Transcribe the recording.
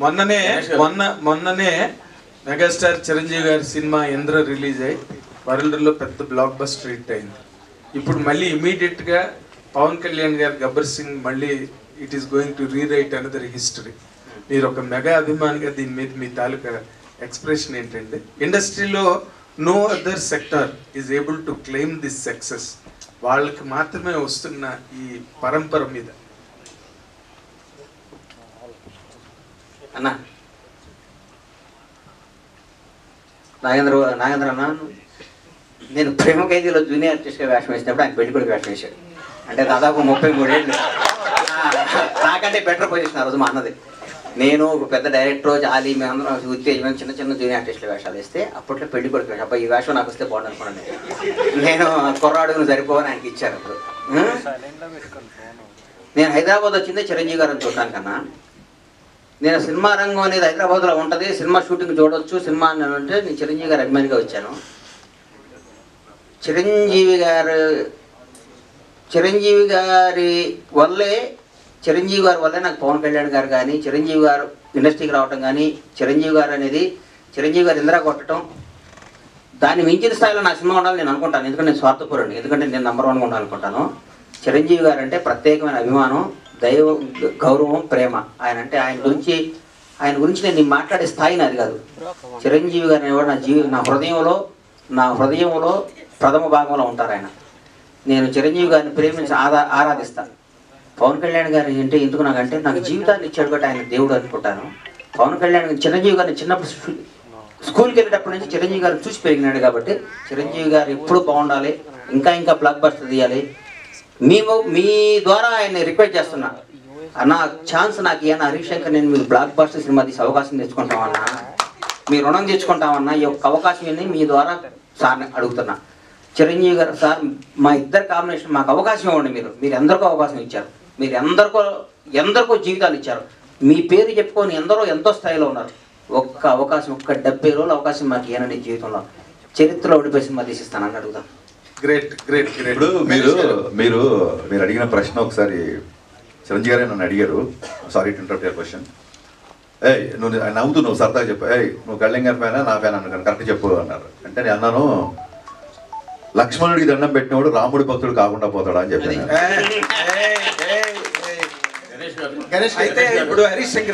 మొన్ననే మెగాస్టార్ చిరంజీవి గారి cinema Indra release అయ్యి వరల్డ్ లో పెద్ద బ్లాక్ బస్టర్ హిట్ అయింది. ఇప్పుడు మళ్ళీ ఇమీడియట్ గా పవన్ కళ్యాణ్ గారు గబ్బర్ సింగ్ మళ్ళీ it is going to rewrite another history. మీరు ఒక మెగా అభిమానిగా దీని మీద మీ తాలూకా ఎక్స్ప్రెషన్ ఏంటంటే, ఇండస్ట్రీలో no other sector is able to claim this success, వాళ్ళకి మాత్రమే వస్తున్న ఈ పరంపర మీద. అన్న నాగేంద్ర అన్న, నేను ప్రేమ ఖైదీలో జూనియర్ ఆర్టిస్ట్గా వేషం వేసినప్పుడు ఆయన పెళ్లి కొడుకు వేషం వేశాడు. అంటే దాదాపు 33 ఏళ్ళు. నాకంటే బెటర్ పొజిషన్ ఆ రోజు మా అన్నది. నేను ఒక పెద్ద డైరెక్టర్ జాలి మేమందరం ఉత్తేజం చిన్న చిన్న జూనియర్ ఆర్టిస్టుల వేషాలు వేస్తే అప్పట్లో పెళ్లి కొడుకు వేషం. అబ్బా ఈ వేషం నాకు వస్తే బాగుంది అనుకున్నాను. నేను కుర్రాడుగును సరిపోవని ఆయనకి ఇచ్చారు. అప్పుడు నేను హైదరాబాద్ వచ్చిందే చిరంజీవి గారిని చూడటానికన్నా. నేను సినిమా రంగం అనేది హైదరాబాద్లో ఉంటుంది, సినిమా షూటింగ్ చూడవచ్చు, సినిమా అంటే నేను చిరంజీవి గారి అభిమానిగా వచ్చాను. చిరంజీవి గారి వల్లే నాకు పవన్ కళ్యాణ్ గారు కానీ, చిరంజీవి గారు ఇండస్ట్రీకి రావటం కానీ, చిరంజీవి గారు ఇందిరా కొట్టడం, దాన్ని మించిన స్థాయిలో నా సినిమా ఉండాలని నేను అనుకుంటాను. ఎందుకంటే నేను స్వార్థపరుడిని, ఎందుకంటే నేను నంబర్ 1గా ఉండాలనుకుంటాను. చిరంజీవి గారు అంటే ప్రత్యేకమైన అభిమానం, దైవ గౌరవం, ప్రేమ. ఆయన గురించి నేను మాట్లాడే స్థాయి నాది కాదు. చిరంజీవి గారు అనేవాడు నా హృదయంలో ప్రథమ భాగంలో ఉంటారు ఆయన. నేను చిరంజీవి గారిని ప్రేమించి ఆరాధిస్తాను. పవన్ కళ్యాణ్ గారు అంటే ఎందుకు నాకంటే నాకు జీవితాన్ని ఇచ్చాడు కాబట్టి ఆయన దేవుడు అనుకుంటాను. పవన్ కళ్యాణ్ చిరంజీవి గారిని చిన్నప్పుడు స్కూల్కి వెళ్ళేటప్పటి నుంచి చిరంజీవి గారిని చూసి పెరిగినాడు కాబట్టి చిరంజీవి గారు ఎప్పుడూ బాగుండాలి, ఇంకా బ్లాక్ బస్టర్ తీయాలి. మీ ద్వారా ఆయన రిక్వెస్ట్ చేస్తున్నా, అన్న ఛాన్స్ నాకు ఇవ్వనా హరీష్ శంకర్, నేను మీకు బ్లాక్ బస్టర్ సినిమా తీసి అవకాశం తెచ్చుకుంటామన్నా, మీ రుణం తెచ్చుకుంటామన్నా, ఈ యొక్క అవకాశం ఏంటి మీ ద్వారా సార్ని అడుగుతున్నా. చిరంజీవి గారు సార్, మా ఇద్దరు కాంబినేషన్ మాకు అవకాశం ఇవ్వండి. మీరు ఎందరికో అవకాశం ఇచ్చారు, మీరు ఎందరికో జీవితాలు ఇచ్చారు, మీ పేరు చెప్పుకొని ఎంతో స్థాయిలో ఉన్నారు. ఒక్క అవకాశం, ఒక్క 70 రోజుల అవకాశం మాకు ఇవ్వనండి జీవితంలో, చరిత్రలో ఓడిపోయి సినిమా తీసిస్తానని అడుగుతాను. గ్రేట్. ఇప్పుడు మీరు అడిగిన ప్రశ్న ఒకసారి చిరంజీవి గారే నన్ను అడిగారు. Sorry to interrupt your question. నువ్వు సరదాగా చెప్పు, నువ్వు కళ్యాణ్ గారి ఫ్యానా నా ఫ్యాన్ అన్నాను, కరెక్ట్ చెప్పు అన్నారు. అంటే నేను అన్నాను, లక్ష్మణుడికి దండం పెట్టినవాడు రాముడి భక్తుడు కాకుండా పోతాడా అని చెప్పాను. అయితే ఇప్పుడు హరీష్ శంకర్